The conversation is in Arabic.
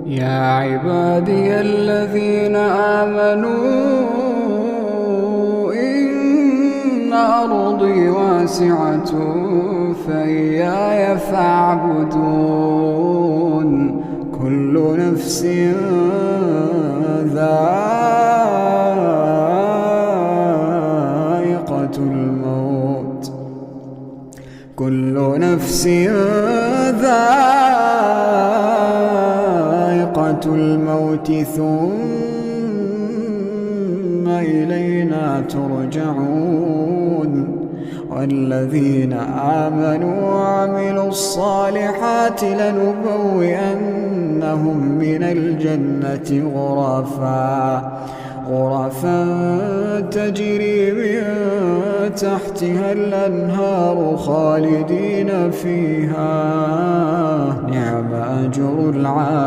يا عبادي الذين آمنوا إن أرضي واسعة فإياي فاعبدون. كل نفس ذائقة الموت، كل نفس ذائقة الموت ثم إلينا ترجعون. والذين آمنوا وعملوا الصالحات لنبوئنهم من الجنة غرفا تجري من تحتها الأنهار خالدين فيها، نعم أجر العاملين.